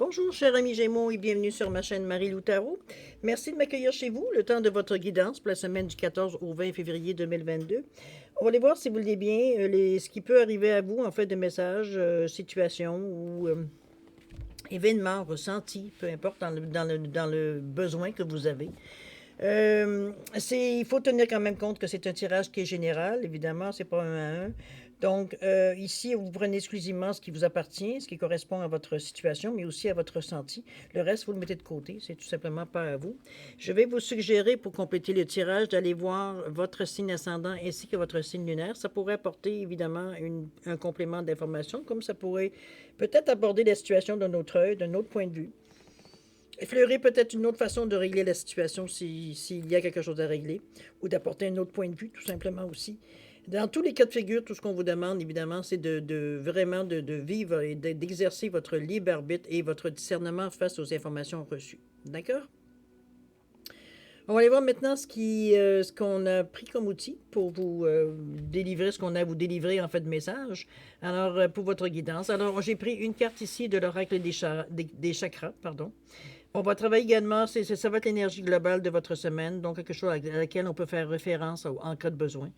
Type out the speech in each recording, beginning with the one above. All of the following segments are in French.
Bonjour, chers amis Gémeaux, et bienvenue sur ma chaîne Marie-Lou Tarot. Merci de m'accueillir chez vous, le temps de votre guidance pour la semaine du 14 au 20 février 2022. On va aller voir, si vous le voulez bien, ce qui peut arriver à vous, en fait, de messages, situations ou événements ressentis, peu importe, dans le besoin que vous avez. Il faut tenir quand même compte que c'est un tirage qui est général, évidemment, c'est pas un à un. Donc, ici, vous prenez exclusivement ce qui vous appartient, ce qui correspond à votre situation, mais aussi à votre ressenti. Le reste, vous le mettez de côté, c'est tout simplement pas à vous. Je vais vous suggérer, pour compléter le tirage, d'aller voir votre signe ascendant ainsi que votre signe lunaire. Ça pourrait apporter, évidemment, un complément d'information, comme ça pourrait peut-être aborder la situation d'un autre œil, d'un autre point de vue. Effleurer peut-être une autre façon de régler la situation s'il y a quelque chose à régler, ou d'apporter un autre point de vue, tout simplement aussi. Dans tous les cas de figure, tout ce qu'on vous demande, évidemment, c'est vraiment de vivre et d'exercer votre libre arbitre et votre discernement face aux informations reçues. D'accord? On va aller voir maintenant ce qu'on a pris comme outil pour vous délivrer, ce qu'on a à vous délivrer en fait de messages. Alors, pour votre guidance. Alors, j'ai pris une carte ici de l'oracle des chakras, pardon. On va travailler également, ça va être l'énergie globale de votre semaine, donc quelque chose à laquelle on peut faire référence en cas de besoin.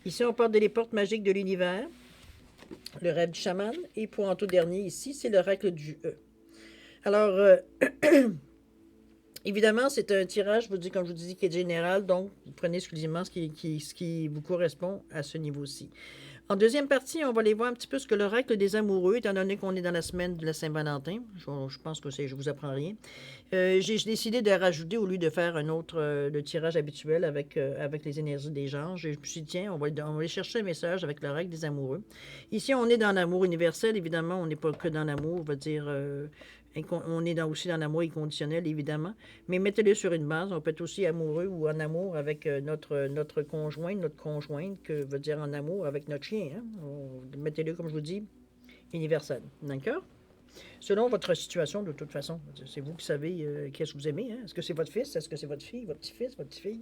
Ici, on parle des portes magiques de l'univers, le rêve du chaman, et pour en tout dernier, ici, c'est l'oracle du E. Alors, évidemment, c'est un tirage, comme je vous dis, qui est général, donc vous prenez exclusivement ce qui vous correspond à ce niveau-ci. En deuxième partie, on va aller voir un petit peu ce que l'oracle des amoureux, étant donné qu'on est dans la semaine de la Saint-Valentin. Je pense que je vous apprends rien. J'ai décidé de rajouter, au lieu de faire un autre le tirage habituel avec les énergies des genres, je me suis dit, tiens, on va aller chercher un message avec l'oracle des amoureux. Ici, on est dans l'amour universel, évidemment, on n'est pas que dans l'amour, on va dire, on est aussi dans l'amour inconditionnel, évidemment, mais mettez-le sur une base. On peut être aussi amoureux ou en amour avec notre conjoint, notre conjointe, que veut dire en amour avec notre chien. Hein? Mettez-le, comme je vous dis, universel. D'accord? Selon votre situation, de toute façon. C'est vous qui savez qu'est-ce que vous aimez. Hein? Est-ce que c'est votre fils? Est-ce que c'est votre fille? Votre petit-fils? Votre petite-fille?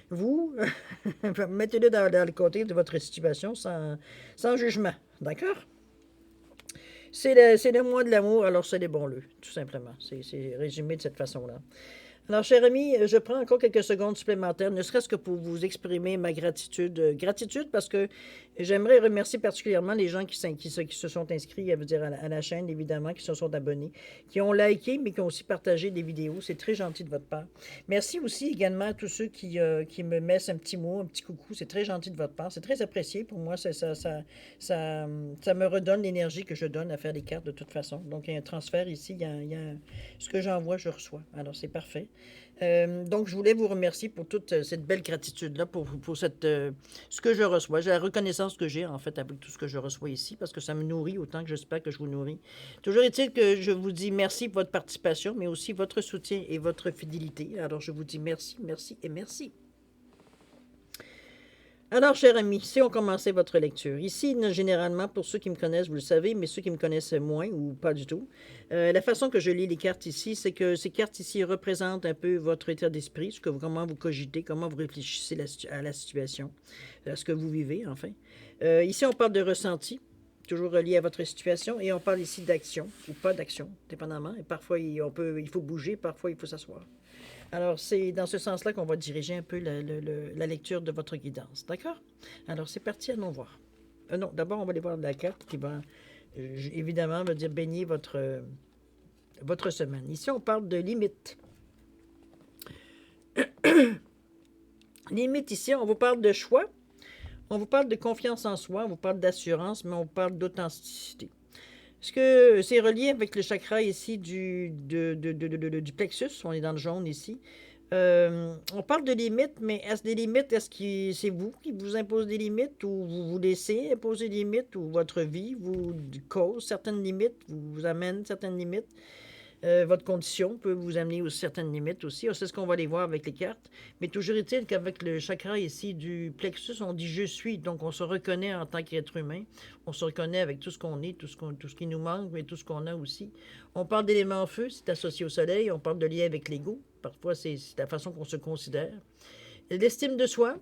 Vous, mettez-le dans le côté de votre situation sans jugement. D'accord? C'est le mois de l'amour, alors célébrons-le, tout simplement. C'est résumé de cette façon-là. Alors, cher ami, je prends encore quelques secondes supplémentaires, ne serait-ce que pour vous exprimer ma gratitude. Gratitude parce que j'aimerais remercier particulièrement les gens qui se sont inscrits, à, dire, à la chaîne, évidemment, qui se sont abonnés, qui ont liké, mais qui ont aussi partagé des vidéos. C'est très gentil de votre part. Merci aussi également à tous ceux qui me mettent un petit mot, un petit coucou. C'est très gentil de votre part. C'est très apprécié. Pour moi, ça me redonne l'énergie que je donne à faire les cartes de toute façon. Donc, il y a un transfert ici. Ce que j'envoie, je reçois. Alors, c'est parfait. Donc, je voulais vous remercier pour toute cette belle gratitude-là, pour ce que je reçois. J'ai la reconnaissance que j'ai, en fait, avec tout ce que je reçois ici, parce que ça me nourrit autant que j'espère que je vous nourris. Toujours est-il que je vous dis merci pour votre participation, mais aussi votre soutien et votre fidélité. Alors, je vous dis merci, merci et merci. Alors, chers amis, si on commençait votre lecture, ici, généralement, pour ceux qui me connaissent, vous le savez, mais ceux qui me connaissent moins ou pas du tout, la façon que je lis les cartes ici, c'est que ces cartes ici représentent un peu votre état d'esprit, comment vous cogitez, comment vous réfléchissez à la situation, à ce que vous vivez, enfin. Ici, on parle de ressenti, toujours relié à votre situation, et on parle ici d'action ou pas d'action, dépendamment. Et parfois, il faut bouger, parfois, il faut s'asseoir. Alors, c'est dans ce sens-là qu'on va diriger un peu la lecture de votre guidance. D'accord? Alors, c'est parti, allons voir. Non, d'abord, on va aller voir la carte qui va, évidemment, me dire baigner votre semaine. Ici, on parle de limite. Limite, ici, on vous parle de choix, on vous parle de confiance en soi, on vous parle d'assurance, mais on parle d'authenticité. Est-ce que c'est relié avec le chakra ici du plexus? On est dans le jaune ici. On parle de limites, mais est-ce des limites, est-ce que c'est vous qui vous imposez des limites ou vous vous laissez imposer des limites ou votre vie vous cause certaines limites, vous amène certaines limites? Votre condition peut vous amener aux certaines limites aussi. C'est ce qu'on va aller voir avec les cartes. Mais toujours est-il qu'avec le chakra ici du plexus, on dit je suis. Donc on se reconnaît en tant qu'être humain. On se reconnaît avec tout ce qu'on est, tout ce qui nous manque, mais tout ce qu'on a aussi. On parle d'éléments feu, c'est associé au soleil. On parle de lien avec l'ego. Parfois, c'est la façon qu'on se considère. L'estime de soi.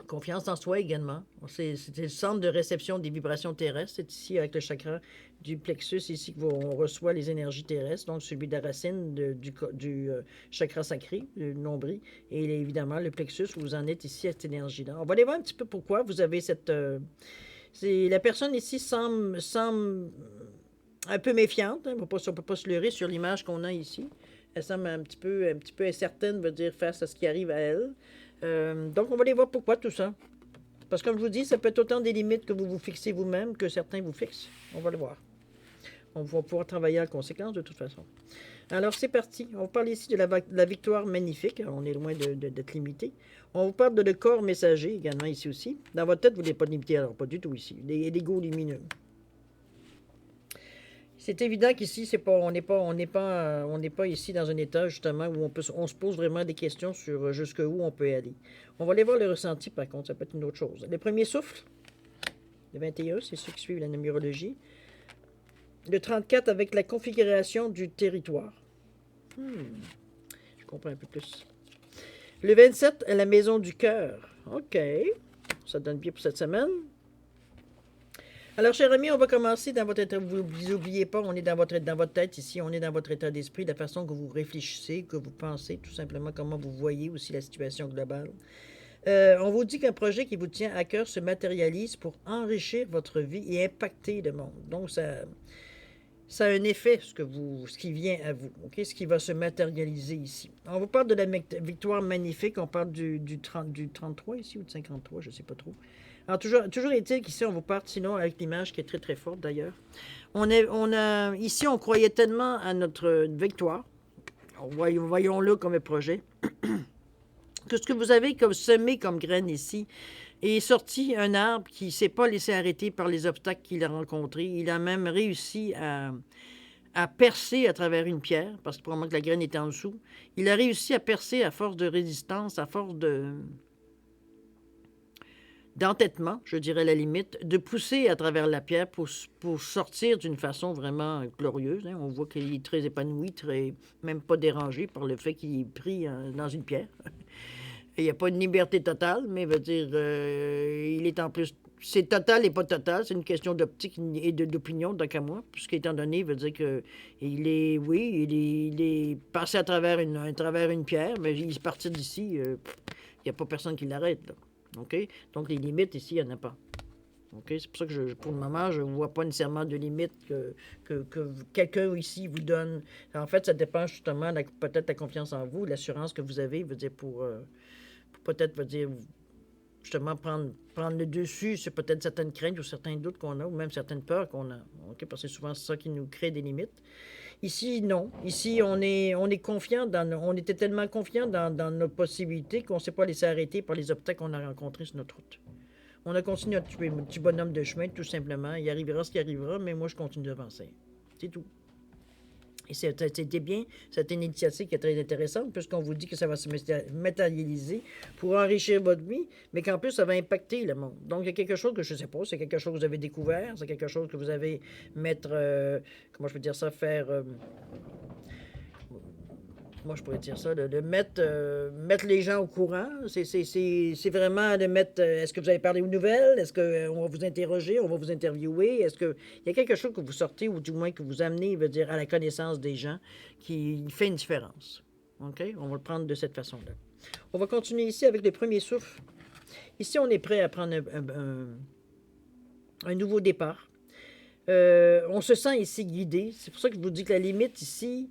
Confiance en soi également. C'est le centre de réception des vibrations terrestres. C'est ici avec le chakra du plexus, ici qu'on reçoit les énergies terrestres, donc celui de la racine du chakra sacré, le nombril, et évidemment le plexus, où vous en êtes ici à cette énergie-là. On va aller voir un petit peu pourquoi vous avez cette... la personne ici semble un peu méfiante, hein, on ne peut pas se leurrer sur l'image qu'on a ici. Elle semble un petit peu incertaine, veut dire, face à ce qui arrive à elle. Donc, on va aller voir pourquoi tout ça. Parce que, comme je vous dis, ça peut être autant des limites que vous vous fixez vous-même que certains vous fixent. On va le voir. On va pouvoir travailler en conséquence de toute façon. Alors, c'est parti. On parle ici de la victoire magnifique. On est loin d'être limité. On vous parle de le corps messager également ici aussi. Dans votre tête, vous n'êtes pas limité, alors pas du tout ici. L'ego lumineux. C'est évident qu'ici, on n'est pas ici dans un état justement où on se pose vraiment des questions sur jusqu'où on peut aller. On va aller voir le ressenti par contre, ça peut être une autre chose. Le premier souffle, le 21, c'est ceux qui suivent la numérologie. Le 34 avec la configuration du territoire. Je comprends un peu plus. Le 27, la maison du cœur. OK, ça donne bien pour cette semaine. Alors, chers amis, on va commencer dans votre état. Vous n'oubliez pas, on est dans votre tête ici, on est dans votre état d'esprit, la façon que vous réfléchissez, que vous pensez, tout simplement, comment vous voyez aussi la situation globale. On vous dit qu'un projet qui vous tient à cœur se matérialise pour enrichir votre vie et impacter le monde. Donc, ça a un effet, ce qui vient à vous, okay? Ce qui va se matérialiser ici. On vous parle de la victoire magnifique, on parle du 33 ici, ou du 53, je ne sais pas trop. Alors, toujours est-il qu'ici, on vous parle, sinon, avec l'image qui est très, très forte d'ailleurs. Ici, on croyait tellement à notre victoire, voyons-le comme un projet, que ce que vous avez comme semé comme graine ici est sorti un arbre qui ne s'est pas laissé arrêter par les obstacles qu'il a rencontrés. Il a même réussi à percer à travers une pierre, parce que probablement que la graine était en dessous. Il a réussi à percer à force de résistance, à force d'entêtement, je dirais à la limite, de pousser à travers la pierre pour sortir d'une façon vraiment glorieuse. Hein. On voit qu'il est très épanoui, même pas dérangé par le fait qu'il est pris dans une pierre. Il n'y a pas une liberté totale, mais veut dire, il est en plus... C'est total et pas total, c'est une question d'optique et d'opinion, donc à moi, puisqu'étant donné, il veut dire que il est passé à travers une pierre, mais il est parti d'ici, il n'y a pas personne qui l'arrête, là. OK? Donc, les limites, ici, il n'y en a pas. OK? C'est pour ça que, pour le moment, je ne vois pas nécessairement de limites que quelqu'un ici vous donne. En fait, ça dépend justement peut-être de la confiance en vous, l'assurance que vous avez, veut dire, pour peut-être, veut dire, justement, prendre le dessus sur peut-être certaines craintes ou certains doutes qu'on a, ou même certaines peurs qu'on a. OK? Parce que c'est souvent ça qui nous crée des limites. Ici, non. Ici, on est confiant on était tellement confiant dans nos possibilités qu'on ne s'est pas laissé arrêter par les obstacles qu'on a rencontrés sur notre route. On a continué notre petit bonhomme de chemin, tout simplement. Il arrivera ce qui arrivera, mais moi, je continue d'avancer. C'est tout. Et c'était bien, c'était une initiative qui est très intéressante, puisqu'on vous dit que ça va se matérialiser pour enrichir votre vie, mais qu'en plus, ça va impacter le monde. Donc, il y a quelque chose que je ne sais pas, c'est quelque chose que vous avez découvert, c'est quelque chose que vous avez comment je peux dire ça, moi je pourrais dire ça, de mettre les gens au courant. C'est vraiment de mettre, est-ce que vous avez parlé aux nouvelles? Est-ce qu'on va vous interroger? On va vous interviewer? Est-ce qu'il y a quelque chose que vous sortez ou du moins que vous amenez, veut dire, à la connaissance des gens qui fait une différence? OK? On va le prendre de cette façon-là. On va continuer ici avec le premier souffle. Ici, on est prêt à prendre un nouveau départ. On se sent ici guidé. C'est pour ça que je vous dis que la limite ici...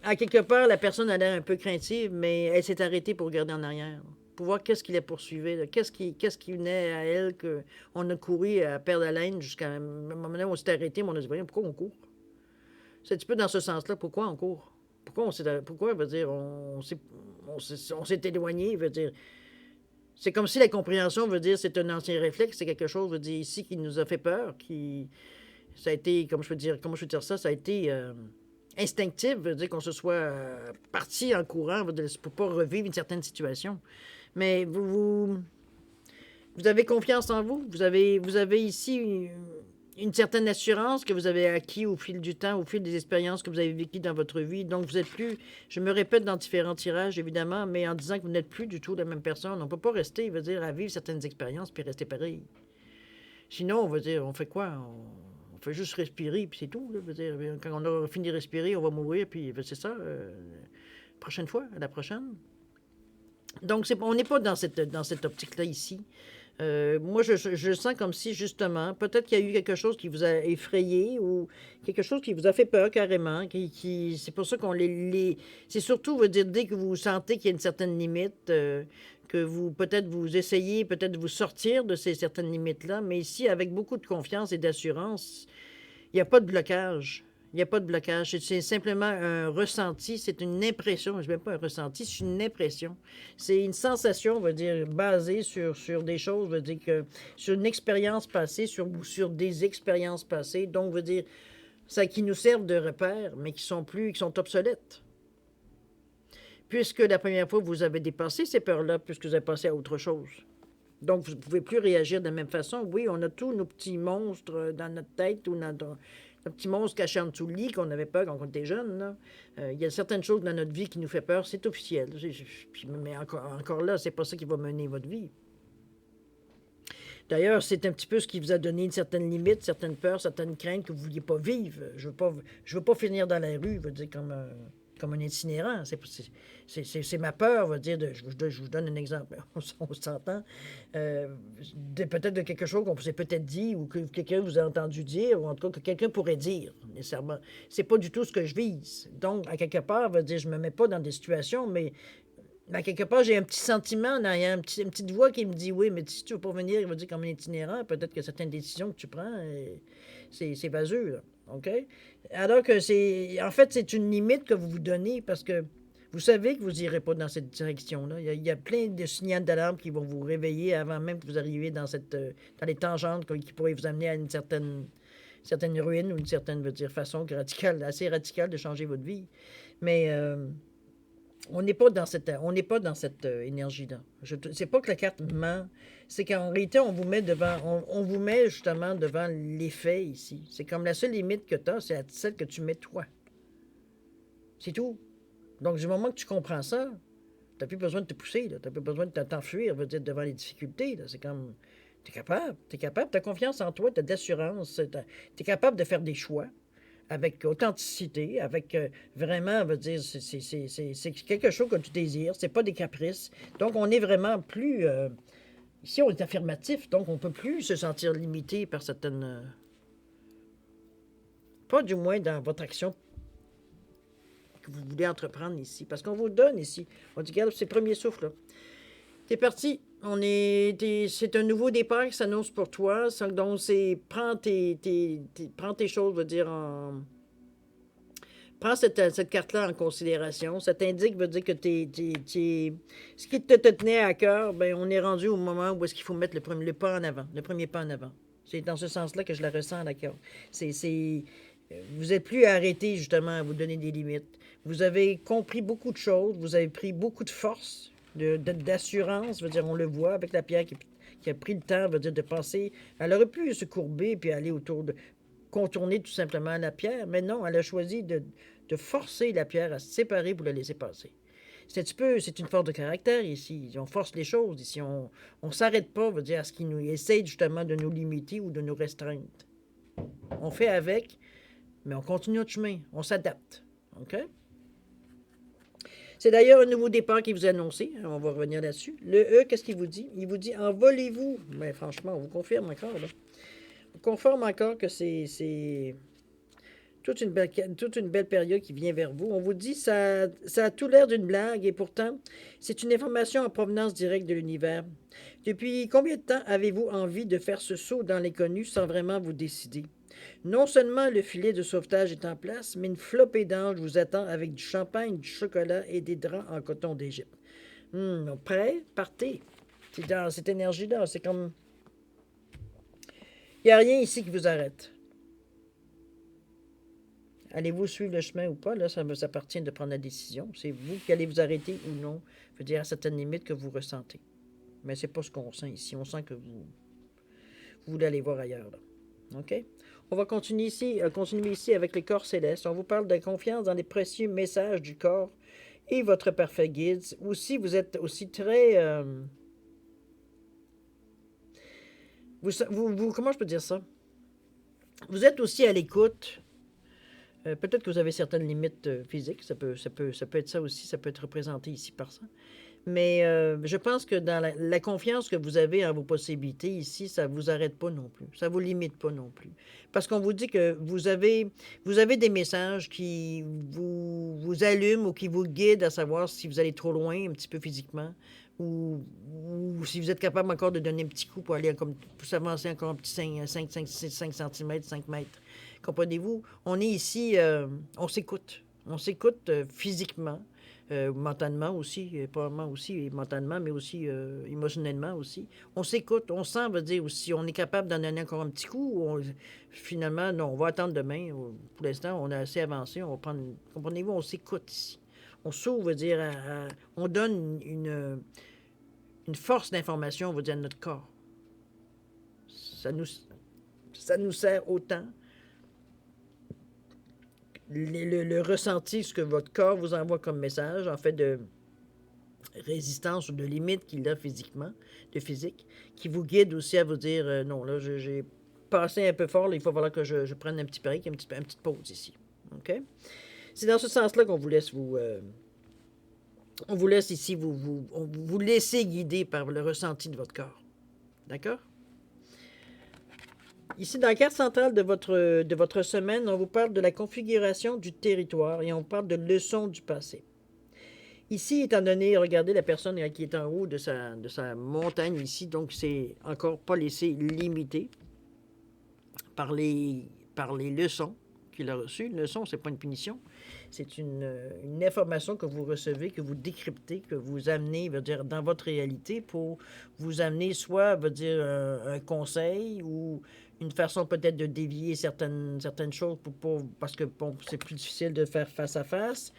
à quelque part, la personne a l'air un peu craintive, mais elle s'est arrêtée pour regarder en arrière, pour voir qu'est-ce qui la poursuivait, qu'est-ce qui venait à elle, qu'on a couru à perdre haleine jusqu'à un moment donné où on s'est arrêté, mais on a dit, voyons, pourquoi on court? C'est un petit peu dans ce sens-là, pourquoi on court? Pourquoi, veut dire, on s'est éloigné, veut dire, c'est comme si la compréhension, veut dire, c'est un ancien réflexe, c'est quelque chose, veut dire, ici, qui nous a fait peur, ça a été, comment je veux dire ça, ça a été... instinctif, veut dire qu'on se soit parti en courant pour ne pas revivre une certaine situation. Mais vous avez confiance en vous. Vous avez ici une certaine assurance que vous avez acquis au fil du temps, au fil des expériences que vous avez vécues dans votre vie. Donc, vous n'êtes plus, je me répète dans différents tirages, évidemment, mais en disant que vous n'êtes plus du tout la même personne. On ne peut pas rester, il veut dire, à vivre certaines expériences puis rester pareil. Sinon, on va dire, on fait quoi? On fait juste respirer, puis c'est tout. Là, veut dire, quand on a fini de respirer, on va mourir, puis c'est ça. Prochaine fois, à la prochaine. Donc, on n'est pas dans cette optique-là ici. Moi, je sens comme si, justement, peut-être qu'il y a eu quelque chose qui vous a effrayé ou quelque chose qui vous a fait peur carrément. C'est pour ça qu'on c'est surtout, veut dire, dès que vous sentez qu'il y a une certaine limite, que vous, peut-être, vous essayez peut-être de vous sortir de ces certaines limites-là, mais ici, avec beaucoup de confiance et d'assurance, il n'y a pas de blocage. Il n'y a pas de blocage. C'est simplement un ressenti, c'est une impression. Je ne dis même pas un ressenti, c'est une impression. C'est une sensation, on va dire, basée sur des choses, on va dire que sur une expérience passée, sur des expériences passées. Donc, on veut dire, ça qui nous servent de repères, mais qui sont obsolètes. Puisque la première fois, vous avez dépassé ces peurs-là, puisque vous avez passé à autre chose. Donc, vous ne pouvez plus réagir de la même façon. Oui, on a tous nos petits monstres dans notre tête ou dans nos petits monstres cachés en dessous du lit qu'on avait peur quand on était jeune. Il y a certaines choses dans notre vie qui nous fait peur, c'est officiel. Mais encore là, c'est pas ça qui va mener votre vie. D'ailleurs, c'est un petit peu ce qui vous a donné une certaine limite, certaines peurs, certaines craintes que vous ne vouliez pas vivre. Je veux pas finir dans la rue, je veux dire, comme un itinérant. C'est ma peur, va dire. Je vous donne un exemple. On s'entend. Peut-être de quelque chose qu'on s'est peut-être dit ou que quelqu'un vous a entendu dire, ou en tout cas que quelqu'un pourrait dire, nécessairement. C'est pas du tout ce que je vise. Donc, à quelque part, va dire, je me mets pas dans des situations, mais à quelque part, j'ai un petit sentiment, il y a une petite voix qui me dit oui, mais si tu veux pas venir, il va dire comme un itinérant, peut-être que certaines décisions que tu prends, c'est vaseux, là. OK? Alors que en fait, c'est une limite que vous vous donnez parce que vous savez que vous n'irez pas dans cette direction-là. Il y a plein de signaux d'alarme qui vont vous réveiller avant même que vous arriviez dans les tangentes qui pourraient vous amener à une certaine ruine ou une certaine, veut dire, façon assez radicale de changer votre vie. Mais on n'est pas dans cette énergie-là. C'est pas que la carte ment, c'est qu'en réalité, on vous met justement devant les faits ici. C'est comme la seule limite que tu as, c'est celle que tu mets toi. C'est tout. Donc, du moment que tu comprends ça, tu n'as plus besoin de te pousser, tu n'as plus besoin de t'enfuir, veut dire, devant les difficultés. C'est comme, tu es capable, tu as confiance en toi, tu as d'assurance, tu es capable de faire des choix avec authenticité, avec vraiment, veut dire, c'est quelque chose que tu désires, c'est pas des caprices. Donc, on est vraiment plus... ici, on est affirmatif, donc on peut plus se sentir limité par certaines... pas du moins dans votre action que vous voulez entreprendre ici. Parce qu'on vous donne ici. On dit, regarde, c'est le premier souffle, là. T'es parti. C'est un nouveau départ qui s'annonce pour toi. Donc, prends tes choses, veut dire, prends cette carte-là en considération. Ça t'indique, veut dire que ce qui te tenait à cœur, ben, on est rendu au moment où est-ce qu'il faut mettre le premier pas en avant, le premier pas en avant. C'est dans ce sens-là que je la ressens, d'accord. Vous n'êtes plus arrêté, justement, à vous donner des limites. Vous avez compris beaucoup de choses, vous avez pris beaucoup de force, d'assurance, veut dire, on le voit avec la pierre qui a pris le temps, veut dire, de passer. Elle aurait pu se courber puis aller contourner tout simplement la pierre, mais non, elle a choisi de forcer la pierre à se séparer pour la laisser passer. C'est une force de caractère ici. On force les choses ici. On ne s'arrête pas, veut dire, à ce qui nous essaye justement de nous limiter ou de nous restreindre. On fait avec, mais on continue notre chemin. On s'adapte. OK? C'est d'ailleurs un nouveau départ qui vous est annoncé. On va revenir là-dessus. Le E, qu'est-ce qu'il vous dit? Il vous dit envolez-vous. Mais franchement, on vous confirme encore, là. On confirme encore que c'est toute une belle période qui vient vers vous. On vous dit ça a tout l'air d'une blague et pourtant, c'est une information en provenance directe de l'univers. Depuis combien de temps avez-vous envie de faire ce saut dans l'inconnu sans vraiment vous décider? Non seulement le filet de sauvetage est en place, mais une flopée d'anges vous attend avec du champagne, du chocolat et des draps en coton d'Égypte. Prêt? Partez. C'est dans cette énergie-là. C'est comme... Il n'y a rien ici qui vous arrête. Allez-vous suivre le chemin ou pas? Là, ça vous appartient de prendre la décision. C'est vous qui allez vous arrêter ou non. Je veux dire, à certaines limites que vous ressentez. Mais c'est pas ce qu'on sent ici. On sent que vous voulez aller voir ailleurs, là. OK? On va continuer ici avec les corps célestes. On vous parle de confiance dans les précieux messages du corps et votre parfait guide. Aussi, vous êtes aussi très... comment je peux dire ça? Vous êtes aussi à l'écoute. Peut-être que vous avez certaines limites physiques. Ça peut être ça aussi. Ça peut être représenté ici par ça. Mais je pense que dans la confiance que vous avez en vos possibilités ici, ça ne vous arrête pas non plus. Ça ne vous limite pas non plus. Parce qu'on vous dit que vous avez des messages qui vous allument ou qui vous guident à savoir si vous allez trop loin un petit peu physiquement ou si vous êtes capable encore de donner un petit coup pour aller pour s'avancer encore un petit 5 cm, 5 mètres. Comprenez-vous? On est ici, on s'écoute. On s'écoute physiquement. Mentalement aussi, probablement aussi mentalement, mais aussi émotionnellement aussi. On s'écoute, on sent, veut dire aussi, on est capable d'en donner encore un petit coup, ou finalement, non, on va attendre demain. Pour l'instant, on a assez avancé, on va prendre, comprenez-vous, on s'écoute ici. On s'ouvre, veut dire, on donne une force d'information, on va dire, à notre corps. Ça nous sert autant. Le ressenti, ce que votre corps vous envoie comme message, en fait, de résistance ou de limite qu'il a physiquement, de physique, qui vous guide aussi à vous dire non, là, j'ai passé un peu fort, là, il va falloir que je prenne un petit break, une petite pause ici. OK? C'est dans ce sens-là qu'on vous laisse on vous laisse ici vous laisser guider par le ressenti de votre corps. D'accord? Ici, dans la carte centrale de votre semaine, on vous parle de la configuration du territoire et on parle de leçons du passé. Ici, étant donné, regardez la personne qui est en haut de sa montagne ici, donc c'est encore pas laissé limiter par les leçons qu'il a reçues. Une leçon, c'est pas une punition, c'est une information que vous recevez, que vous décryptez, que vous amenez, veut dire, dans votre réalité pour vous amener soit, veut dire, un conseil ou une façon peut-être de dévier certaines choses parce que bon, c'est plus difficile de faire face à face.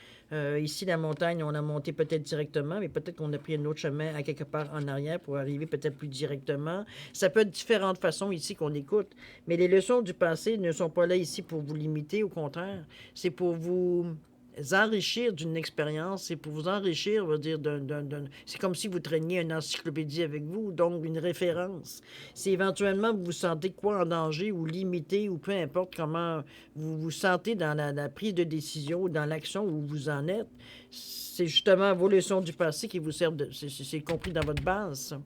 Ici, la montagne, on a monté peut-être directement, mais peut-être qu'on a pris un autre chemin à quelque part en arrière pour arriver peut-être plus directement. Ça peut être différentes façons ici qu'on écoute, mais les leçons du passé ne sont pas là ici pour vous limiter, au contraire. C'est pour vous enrichir d'une expérience, c'est pour vous enrichir, veut dire, c'est comme si vous traîniez une encyclopédie avec vous, donc une référence. Si éventuellement vous vous sentez quoi en danger ou limité ou peu importe comment vous vous sentez dans la prise de décision ou dans l'action où vous en êtes, c'est justement vos leçons du passé qui vous servent c'est compris dans votre base, ça.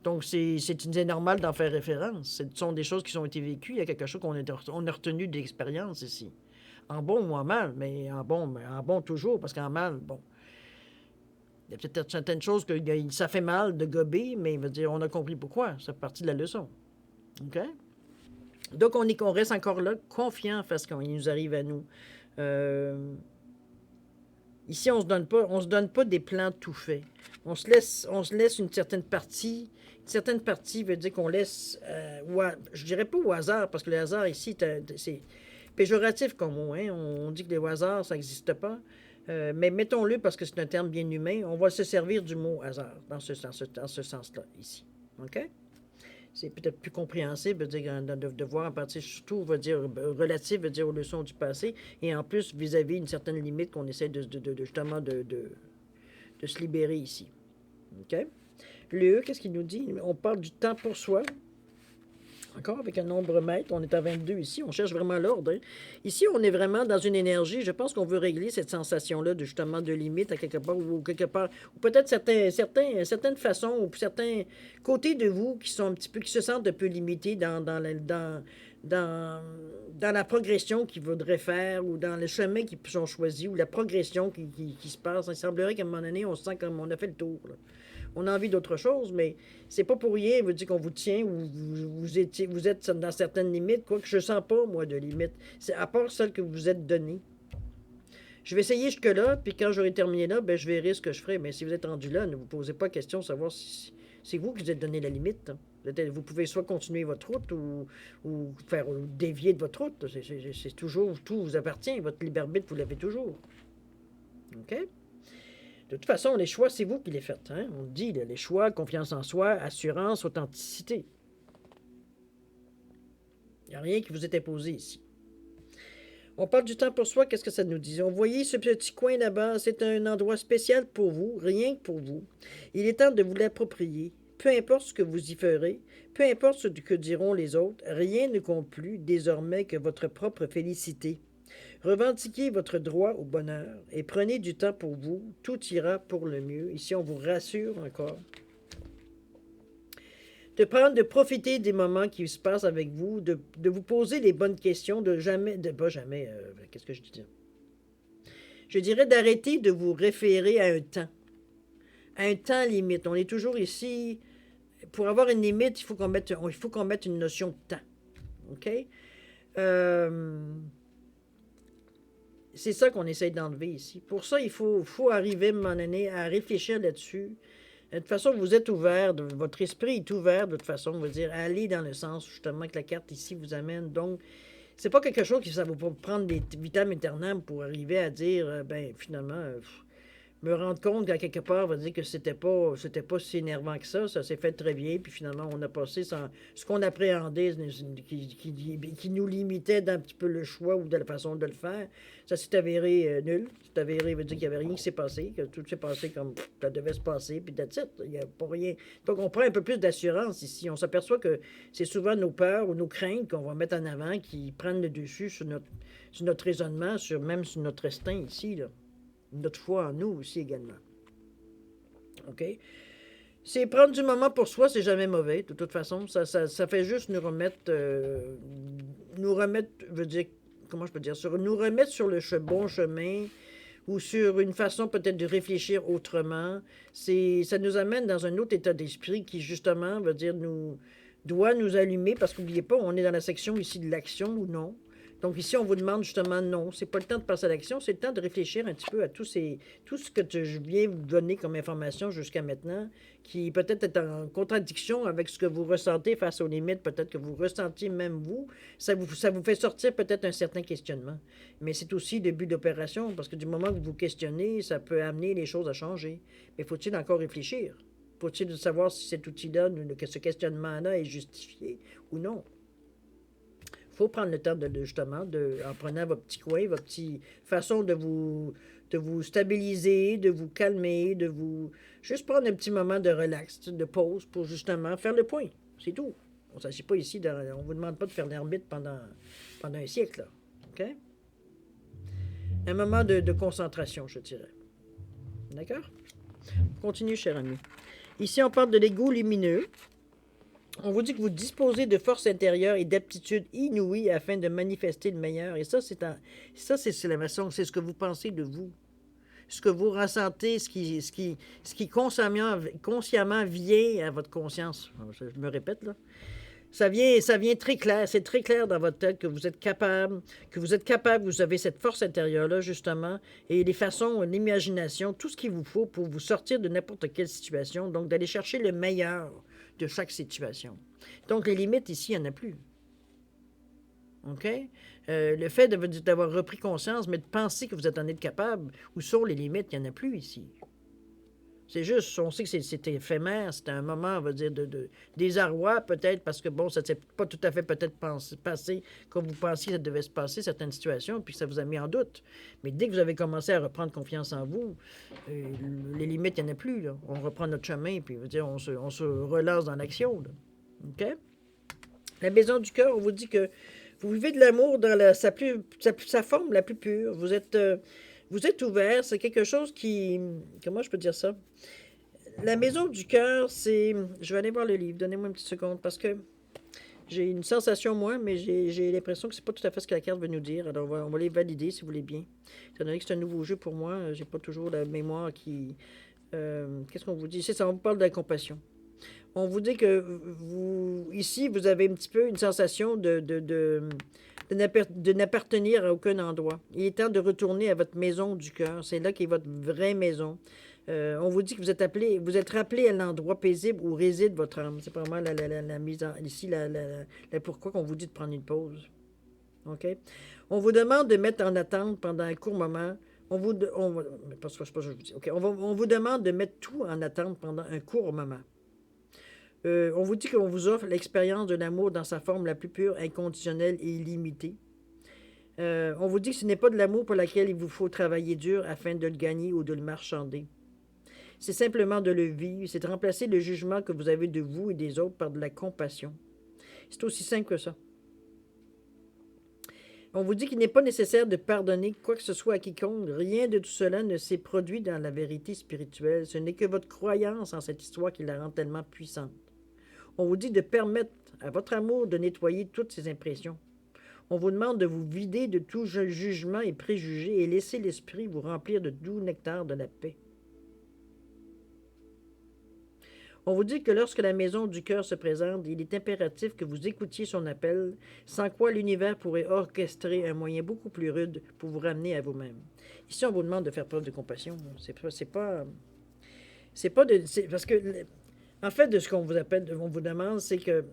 Donc, c'est normal d'en faire référence. Ce sont des choses qui ont été vécues. Il y a quelque chose on a retenu de l'expérience ici. En bon ou en mal, mais en bon toujours, parce qu'en mal, bon, il y a peut-être certaines choses que ça fait mal de gober, mais veut dire, on a compris pourquoi. C'est partie de la leçon. OK? Donc, on reste encore là, confiant face quand il nous arrive à nous. Ici, on se donne pas des plans tout faits. On se laisse une certaine partie. Une certaine partie veut dire qu'on laisse, je dirais pas au hasard, parce que le hasard ici, c'est péjoratif comme mot. Hein? On dit que le hasard, ça n'existe pas. Mais mettons-le parce que c'est un terme bien humain. On va se servir du mot hasard dans ce sens-là, ici. OK? C'est peut-être plus compréhensible de voir en partie, surtout, veut dire, relatif, veut dire aux leçons du passé, et en plus vis-à-vis une certaine limite qu'on essaie justement de se libérer ici. OK? Le E, qu'est-ce qu'il nous dit? On parle du temps pour soi. Encore avec un nombre mètre, on est à 22 ici, on cherche vraiment l'ordre. Hein. Ici, on est vraiment dans une énergie, je pense qu'on veut régler cette sensation-là de justement de limite à quelque part, ou peut-être certaines façons, ou certains côtés de vous qui sont un petit peu, qui se sentent un peu limités dans la progression qu'ils voudraient faire, ou dans le chemin qu'ils ont choisi, ou la progression qui se passe. Il semblerait qu'à un moment donné, on se sent comme on a fait le tour. Là. On a envie d'autre chose, mais c'est pas pour rien, veut dire qu'on vous tient ou vous êtes dans certaines limites, quoique je sens pas, moi, de limites. C'est à part celle que vous êtes donnée. Je vais essayer jusque-là, puis quand j'aurai terminé là, ben, je verrai ce que je ferai. Mais si vous êtes rendu là, ne vous posez pas question de savoir si c'est vous qui vous êtes donné la limite. Hein. Vous pouvez soit continuer votre route ou faire dévier de votre route. C'est toujours, tout vous appartient. Votre libre arbitre, vous l'avez toujours. OK? De toute façon, les choix, c'est vous qui les faites. Hein? On le dit, là, les choix, confiance en soi, assurance, authenticité. Il n'y a rien qui vous est imposé ici. On parle du temps pour soi, qu'est-ce que ça nous dit? On voyait ce petit coin là-bas, c'est un endroit spécial pour vous, rien que pour vous. Il est temps de vous l'approprier. Peu importe ce que vous y ferez, peu importe ce que diront les autres, rien ne compte plus désormais que votre propre félicité. Revendiquez votre droit au bonheur et prenez du temps pour vous, tout ira pour le mieux. Ici, on vous rassure encore. De profiter des moments qui se passent avec vous, de vous poser les bonnes questions, qu'est-ce que je dis? Je dirais d'arrêter de vous référer à un temps limite. On est toujours ici, pour avoir une limite, il faut qu'on mette une notion de temps, OK? C'est ça qu'on essaye d'enlever ici. Pour ça, il faut arriver à un moment donné à réfléchir là-dessus. De toute façon, vous êtes ouvert, votre esprit est ouvert de toute façon, on va dire, aller dans le sens justement que la carte ici vous amène. Donc, c'est pas quelque chose qui ça va pas prendre des vitam aeternam pour arriver à dire, finalement, me rendre compte qu'à quelque part, on va dire que c'était pas si énervant que ça s'est fait très bien, puis finalement, on a passé ce qu'on appréhendait, qui nous limitait d'un petit peu le choix ou de la façon de le faire. Ça s'est avéré nul. C'est avéré, veut dire qu'il n'y avait rien qui s'est passé, que tout s'est passé comme ça devait se passer, puis that's it. Il n'y a pas rien. Donc, on prend un peu plus d'assurance ici. On s'aperçoit que c'est souvent nos peurs ou nos craintes qu'on va mettre en avant qui prennent le dessus sur notre raisonnement, même sur notre instinct ici, là. Notre foi en nous aussi également. OK? C'est prendre du moment pour soi, c'est jamais mauvais, de toute façon. Ça fait juste nous remettre, veut dire, comment je peux dire, nous remettre sur le bon chemin ou sur une façon peut-être de réfléchir autrement. Ça nous amène dans un autre état d'esprit qui, justement, veut dire, doit nous allumer, parce qu'oubliez pas, on est dans la section ici de l'action ou non. Donc ici, on vous demande justement non, c'est pas le temps de passer à l'action, c'est le temps de réfléchir un petit peu à tout ce que je viens vous donner comme information jusqu'à maintenant, qui peut-être est en contradiction avec ce que vous ressentez face aux limites, peut-être que vous ressentiez même vous, ça vous fait sortir peut-être un certain questionnement. Mais c'est aussi le but d'opération, parce que du moment que vous vous questionnez, ça peut amener les choses à changer. Mais faut-il encore réfléchir? Faut-il savoir si cet outil-là, ce questionnement-là est justifié ou non? Il faut prendre le temps justement, en prenant votre petit coin, votre petite façon de vous stabiliser, de vous calmer, juste prendre un petit moment de relax, de pause pour justement faire le point. C'est tout. On ne s'assied pas ici, on ne vous demande pas de faire l'ermite pendant un siècle. Là. OK? Un moment de concentration, je dirais. D'accord? Continue, cher ami. Ici, on parle de l'ego lumineux. On vous dit que vous disposez de force intérieure et d'aptitudes inouïes afin de manifester le meilleur. Et ça, c'est la façon, c'est ce que vous pensez de vous. Ce que vous ressentez, ce qui consciemment vient à votre conscience. Je me répète, là. Ça vient très clair, c'est très clair dans votre tête que vous êtes capable, vous avez cette force intérieure-là, justement, et les façons, l'imagination, tout ce qu'il vous faut pour vous sortir de n'importe quelle situation, donc d'aller chercher le meilleur de chaque situation. Donc, les limites, ici, il n'y en a plus. OK? Le fait d'avoir repris conscience, mais de penser que vous êtes en être capable, où sont les limites, il n'y en a plus ici. C'est juste, on sait que c'est éphémère, c'est un moment, on va dire, de désarroi, peut-être, parce que, bon, ça ne s'est pas tout à fait peut-être passé comme vous pensiez que ça devait se passer, certaines situations, puis ça vous a mis en doute. Mais dès que vous avez commencé à reprendre confiance en vous, les limites, il n'y en a plus, là. On reprend notre chemin, puis, dire, on se relance dans l'action, là. OK? La maison du cœur, on vous dit que vous vivez de l'amour dans sa forme la plus pure. Vous êtes ouvert, c'est quelque chose qui... Comment je peux dire ça? La maison du cœur, c'est... Je vais aller voir le livre, donnez-moi une petite seconde, parce que j'ai une sensation, moi, mais j'ai l'impression que c'est pas tout à fait ce que la carte veut nous dire. Alors, on va les valider, si vous voulez bien. Étant donné que c'est un nouveau jeu pour moi, j'ai pas toujours la mémoire qui... Qu'est-ce qu'on vous dit? C'est ça, on vous parle de la compassion. On vous dit que ici, vous avez un petit peu une sensation de n'appartenir à aucun endroit. Il est temps de retourner à votre maison du cœur. C'est là qu'est votre vraie maison. On vous dit que vous êtes rappelé à l'endroit paisible où réside votre âme. C'est vraiment la mise en... Ici, pourquoi qu'on vous dit de prendre une pause. OK? On vous demande de mettre en attente pendant un court moment. On vous demande de mettre tout en attente pendant un court moment. On vous dit qu'on vous offre l'expérience de l'amour dans sa forme la plus pure, inconditionnelle et illimitée. On vous dit que ce n'est pas de l'amour pour lequel il vous faut travailler dur afin de le gagner ou de le marchander. C'est simplement de le vivre, c'est de remplacer le jugement que vous avez de vous et des autres par de la compassion. C'est aussi simple que ça. On vous dit qu'il n'est pas nécessaire de pardonner quoi que ce soit à quiconque. Rien de tout cela ne s'est produit dans la vérité spirituelle. Ce n'est que votre croyance en cette histoire qui la rend tellement puissante. On vous dit de permettre à votre amour de nettoyer toutes ces impressions. On vous demande de vous vider de tout jugement et préjugés et laisser l'esprit vous remplir de doux nectar de la paix. On vous dit que lorsque la maison du cœur se présente, il est impératif que vous écoutiez son appel, sans quoi l'univers pourrait orchestrer un moyen beaucoup plus rude pour vous ramener à vous-même. Ici, on vous demande de faire preuve de compassion. Parce que, en fait, de ce qu'on vous appelle, on vous demande, c'est que,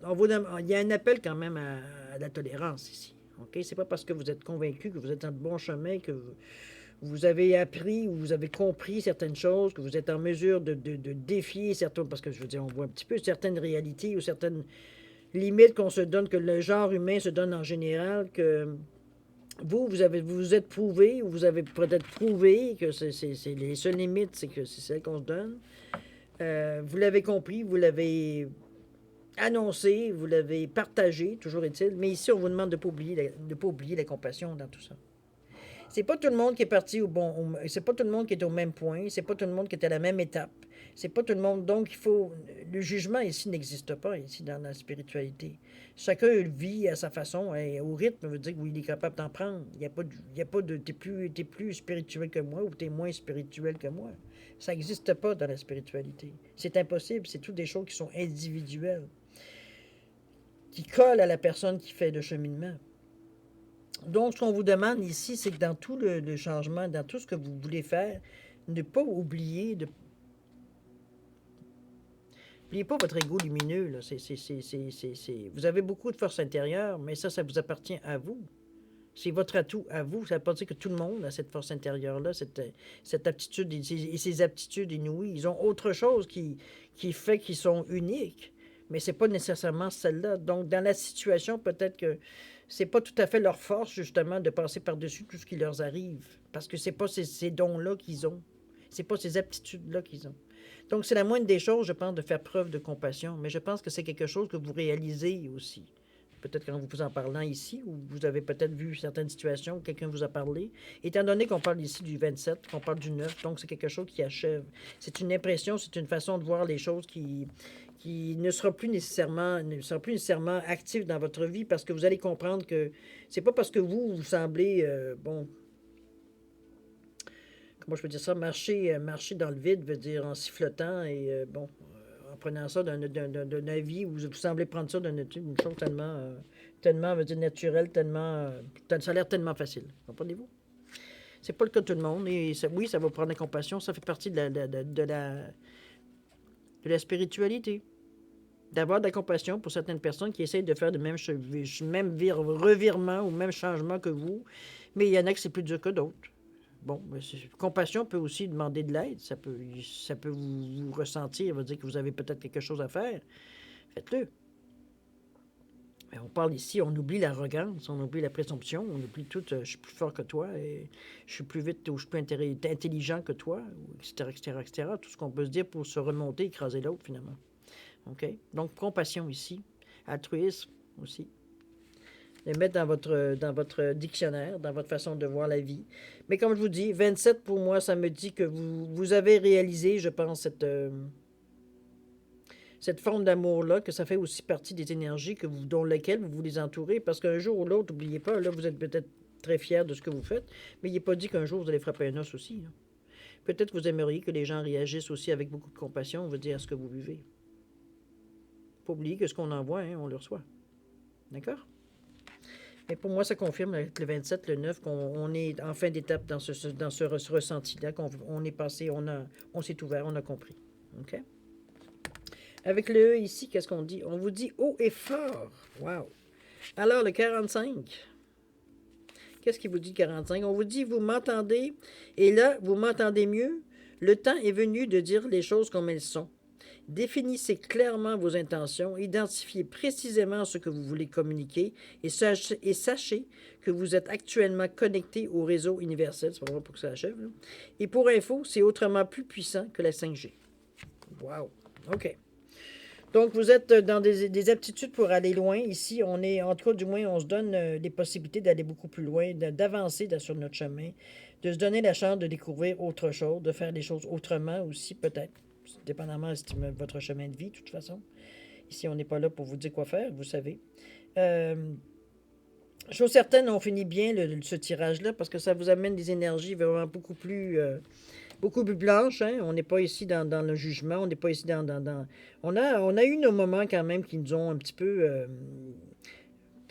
il y a un appel quand même à la tolérance ici. OK? C'est pas parce que vous êtes convaincu que vous êtes dans le bon chemin, que vous avez appris ou vous avez compris certaines choses, que vous êtes en mesure de défier certaines, parce que je veux dire, on voit un petit peu certaines réalités ou certaines limites qu'on se donne, que le genre humain se donne en général, que vous êtes prouvé, ou vous avez peut-être prouvé que c'est les seules limites, c'est que c'est celles qu'on se donne. Vous l'avez compris, vous l'avez annoncé, vous l'avez partagé, toujours est-il, mais ici, on vous demande de ne pas oublier la compassion dans tout ça. C'est pas tout le monde qui est parti c'est pas tout le monde qui est au même point, c'est pas tout le monde qui est à la même étape. C'est pas tout le monde. Donc, le jugement ici n'existe pas, ici, dans la spiritualité. Chacun vit à sa façon, et au rythme, veut dire que oui, il est capable d'en prendre. Il n'y a pas de t'es plus spirituel que moi ou t'es moins spirituel que moi. Ça n'existe pas dans la spiritualité. C'est impossible. C'est toutes des choses qui sont individuelles, qui collent à la personne qui fait le cheminement. Donc, ce qu'on vous demande ici, c'est que dans tout le changement, dans tout ce que vous voulez faire, ne pas oublier de. N'oubliez pas votre ego lumineux. Là. Vous avez beaucoup de force intérieure, mais ça vous appartient à vous. C'est votre atout à vous. Ça ne veut pas dire que tout le monde a cette force intérieure-là, cette aptitude et ces aptitudes inouïes. Ils ont autre chose qui fait qu'ils sont uniques, mais ce n'est pas nécessairement celle-là. Donc, dans la situation, peut-être que c'est pas tout à fait leur force, justement, de passer par-dessus tout ce qui leur arrive. Parce que c'est pas ces dons-là qu'ils ont. C'est pas ces aptitudes-là qu'ils ont. Donc, c'est la moindre des choses, je pense, de faire preuve de compassion. Mais je pense que c'est quelque chose que vous réalisez aussi. Peut-être qu'en vous en parlant ici, ou vous avez peut-être vu certaines situations où quelqu'un vous a parlé. Étant donné qu'on parle ici du 27, qu'on parle du 9, donc c'est quelque chose qui achève. C'est une impression, c'est une façon de voir les choses qui ne sera plus nécessairement active dans votre vie, parce que vous allez comprendre que c'est pas parce que vous semblez, comment je peux dire ça, marcher dans le vide, veut dire en sifflotant et en prenant ça d'un avis, où vous semblez prendre ça d'une chose tellement, veut dire naturelle, tellement, ça a l'air tellement facile. Comprenez-vous? C'est pas le cas de tout le monde. Et oui, ça va prendre la compassion, ça fait partie de la spiritualité. D'avoir de la compassion pour certaines personnes qui essayent de faire le même revirement ou même changement que vous, mais il y en a que c'est plus dur que d'autres. Bon, compassion peut aussi demander de l'aide. Ça peut vous ressentir, veut dire que vous avez peut-être quelque chose à faire. Faites-le. Mais on parle ici, on oublie l'arrogance, on oublie la présomption, on oublie tout, je suis plus fort que toi, et je suis plus vite ou je suis plus intelligent que toi, etc., etc., etc. Tout ce qu'on peut se dire pour se remonter, écraser l'autre, finalement. OK? Donc, compassion ici. Altruisme aussi. Les mettre dans votre dictionnaire, dans votre façon de voir la vie. Mais comme je vous dis, 27, pour moi, ça me dit que vous avez réalisé, je pense, cette forme d'amour-là, que ça fait aussi partie des énergies dont lesquelles vous les entourez. Parce qu'un jour ou l'autre, n'oubliez pas, là, vous êtes peut-être très fiers de ce que vous faites, mais il n'est pas dit qu'un jour, vous allez frapper un os aussi. Hein. Peut-être que vous aimeriez que les gens réagissent aussi avec beaucoup de compassion, on veut dire, à ce que vous vivez. Faut pas oublier que ce qu'on envoie, hein, on le reçoit. D'accord? Mais pour moi, ça confirme avec le 27, le 9, qu'on est en fin d'étape dans ce ressenti-là, qu'on est passé, on s'est ouvert, on a compris. OK? Avec le E ici, qu'est-ce qu'on dit? On vous dit haut et fort. Wow! Alors, le 45. Qu'est-ce qu'il vous dit, 45? On vous dit, vous m'entendez, et là, vous m'entendez mieux. Le temps est venu de dire les choses comme elles sont. Définissez clairement vos intentions, identifiez précisément ce que vous voulez communiquer et sachez que vous êtes actuellement connecté au réseau universel. C'est pas vrai pour que ça achève. Là. Et pour info, c'est autrement plus puissant que la 5G. Wow. OK. Donc, vous êtes dans des aptitudes pour aller loin. Ici, on est, en tout cas, du moins, on se donne les possibilités d'aller beaucoup plus loin, d'avancer sur notre chemin, de se donner la chance de découvrir autre chose, de faire les choses autrement aussi, peut-être, dépendamment de votre chemin de vie, de toute façon. Ici, on n'est pas là pour vous dire quoi faire, vous savez. Euh, Chose certaine, on finit bien ce tirage-là parce que ça vous amène des énergies vraiment beaucoup plus blanches. Hein? On n'est pas ici dans le jugement, on n'est pas ici on a eu nos moments quand même qui nous ont un petit peu...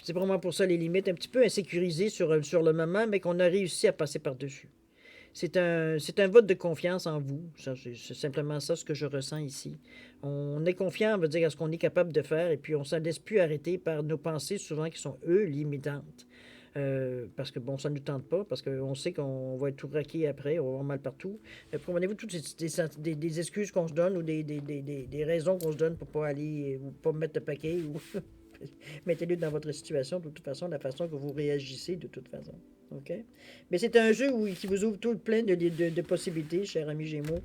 c'est vraiment pour ça les limites, un petit peu insécurisées sur le moment, mais qu'on a réussi à passer par-dessus. C'est un vote de confiance en vous. C'est simplement ça ce que je ressens ici. On est confiant, on veut dire, à ce qu'on est capable de faire, et puis on ne s'en laisse plus arrêter par nos pensées, souvent qui sont, eux, limitantes. Parce que, bon, ça ne nous tente pas, parce qu'on sait qu'on va être tout raqué après, on va avoir mal partout. Prenez-vous toutes des excuses qu'on se donne ou des raisons qu'on se donne pour ne pas aller ou pas mettre le paquet ou mettez-le dans votre situation, de toute façon, la façon que vous réagissez, de toute façon. OK? Mais c'est un jeu qui vous ouvre tout plein de possibilités, cher ami Gémeaux.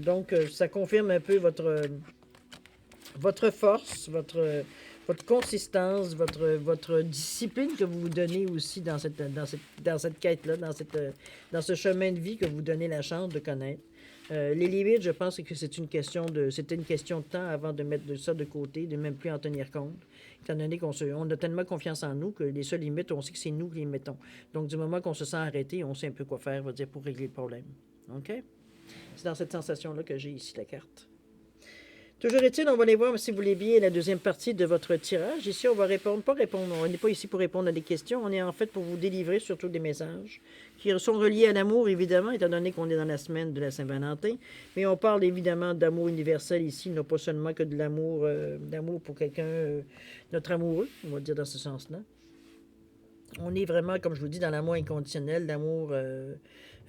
Donc, ça confirme un peu votre force, votre consistance, votre discipline que vous vous donnez aussi dans cette quête-là, dans ce chemin de vie que vous donnez la chance de connaître. Les limites, je pense que c'était une question de temps avant de mettre ça de côté, de même plus en tenir compte, étant donné on a tellement confiance en nous que les seules limites, on sait que c'est nous qui les mettons. Donc, du moment qu'on se sent arrêté, on sait un peu quoi faire, va dire, pour régler le problème. OK? C'est dans cette sensation-là que j'ai ici la carte. Toujours est-il, on va aller voir, si vous voulez bien, la deuxième partie de votre tirage. Ici, on va on n'est pas ici pour répondre à des questions, on est en fait pour vous délivrer surtout des messages qui sont reliés à l'amour, évidemment, étant donné qu'on est dans la semaine de la Saint-Valentin. Mais on parle évidemment d'amour universel ici, non pas seulement que de l'amour pour quelqu'un, notre amoureux, on va dire dans ce sens-là. On est vraiment, comme je vous dis, dans l'amour inconditionnel,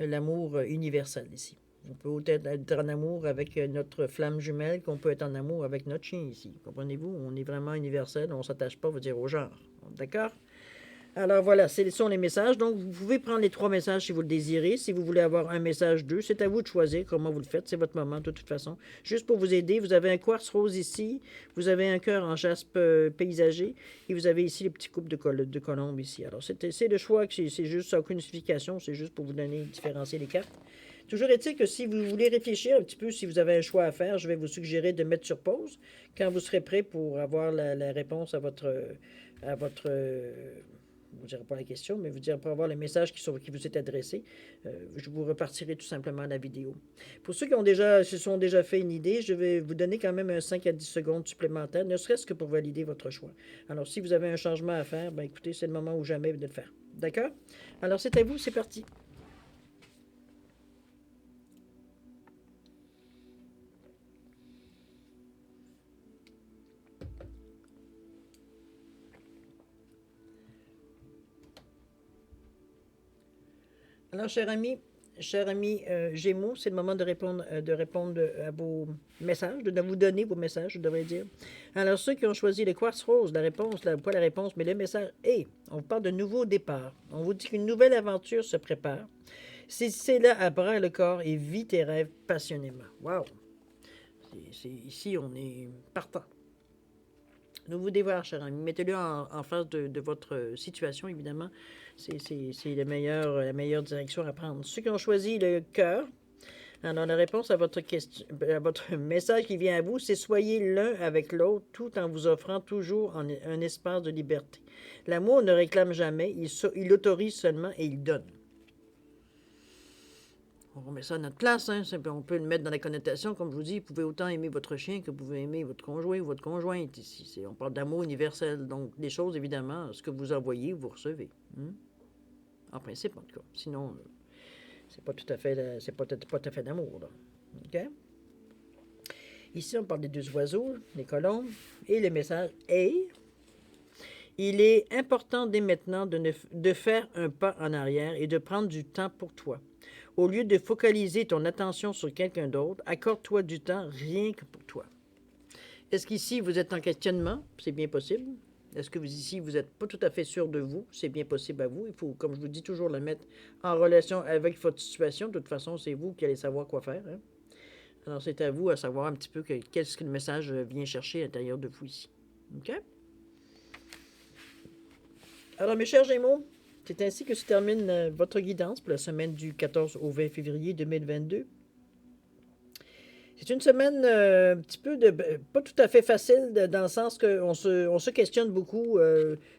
l'amour universel ici. On peut autant être en amour avec notre flamme jumelle qu'on peut être en amour avec notre chien ici. Comprenez-vous? On est vraiment universel, on ne s'attache pas, on va dire, au genre. D'accord? Alors voilà, ce sont les messages. Donc, vous pouvez prendre les 3 messages si vous le désirez. Si vous voulez avoir un message 2, c'est à vous de choisir comment vous le faites. C'est votre moment, de toute façon. Juste pour vous aider, vous avez un quartz rose ici. Vous avez un cœur en jaspe paysager. Et vous avez ici les petits coupes de colombes ici. Alors, c'est le choix, c'est juste, ça n'a aucune signification. C'est juste pour vous donner, différencier les cartes. Toujours est-il que si vous voulez réfléchir un petit peu, si vous avez un choix à faire, je vais vous suggérer de mettre sur pause quand vous serez prêt pour avoir la réponse à votre je ne vous dirai pas la question, mais vous direz pour avoir le message qui vous est adressé, je vous repartirai tout simplement la vidéo. Pour ceux qui se sont déjà fait une idée, je vais vous donner quand même un 5 à 10 secondes supplémentaires, ne serait-ce que pour valider votre choix. Alors, si vous avez un changement à faire, ben écoutez, c'est le moment ou jamais de le faire. D'accord? Alors, c'est à vous, c'est parti. Alors, cher ami Gémeaux, c'est le moment de répondre à vos messages, de vous donner vos messages, je devrais dire. Alors, ceux qui ont choisi les quartz roses, pas la réponse, mais le message, on vous parle de nouveau départ. On vous dit qu'une nouvelle aventure se prépare. C'est là à bras le corps et vis tes rêves passionnément. Wow! Ici, on est partant. Nouveau départ, cher ami. Mettez-le en face de votre situation, évidemment. C'est la meilleure direction à prendre. Ceux qui ont choisi le cœur, alors la réponse à votre question, à votre message qui vient à vous, c'est soyez l'un avec l'autre tout en vous offrant toujours un espace de liberté. L'amour ne réclame jamais, il autorise seulement et il donne. On remet ça à notre place, hein. On peut le mettre dans la connotation, comme je vous dis, vous pouvez autant aimer votre chien que vous pouvez aimer votre conjoint ou votre conjointe ici. On parle d'amour universel, donc des choses, évidemment, ce que vous envoyez, vous recevez. En principe, en tout cas. Sinon, c'est pas tout à fait d'amour, là. OK? Ici, on parle des 2 oiseaux, les colombes, et le message « Hey ». Il est important dès maintenant de faire un pas en arrière et de prendre du temps pour toi. Au lieu de focaliser ton attention sur quelqu'un d'autre, accorde-toi du temps rien que pour toi. Est-ce qu'ici, vous êtes en questionnement? C'est bien possible. Est-ce que vous, ici, vous n'êtes pas tout à fait sûr de vous? C'est bien possible à vous. Il faut, comme je vous dis, toujours la mettre en relation avec votre situation. De toute façon, c'est vous qui allez savoir quoi faire. Hein? Alors, c'est à vous à savoir un petit peu qu'est-ce que le message vient chercher à l'intérieur de vous ici. OK? Alors, mes chers Gémeaux, c'est ainsi que se termine votre guidance pour la semaine du 14 au 20 février 2022. C'est une semaine un petit peu pas tout à fait facile dans le sens qu'on se questionne beaucoup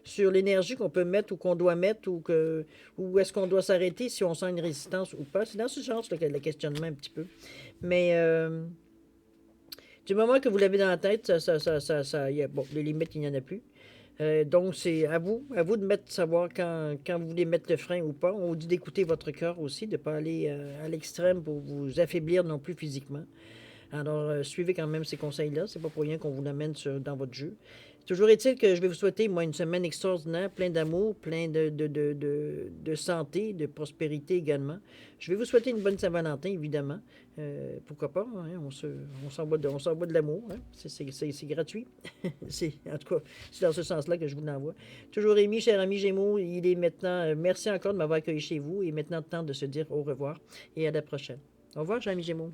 sur l'énergie qu'on peut mettre ou qu'on doit mettre ou est-ce qu'on doit s'arrêter si on sent une résistance ou pas. C'est dans ce sens le questionnement un petit peu. Mais du moment que vous l'avez dans la tête, bon, les limites, il n'y en a plus. Donc, c'est à vous de savoir quand vous voulez mettre le frein ou pas. On vous dit d'écouter votre cœur aussi, de ne pas aller à l'extrême pour vous affaiblir non plus physiquement. Alors, suivez quand même ces conseils-là. C'est pas pour rien qu'on vous l'amène dans votre jeu. Toujours est-il que je vais vous souhaiter, moi, une semaine extraordinaire, plein d'amour, plein de santé, de prospérité également. Je vais vous souhaiter une bonne Saint-Valentin, évidemment. Pourquoi pas, hein? On s'envoie de l'amour. Hein? C'est gratuit. En tout cas, c'est dans ce sens-là que je vous l'envoie. Toujours Rémi, cher ami Gémeaux, il est maintenant... merci encore de m'avoir accueilli chez vous. Et maintenant, temps de se dire au revoir et à la prochaine. Au revoir, cher ami Gémeaux.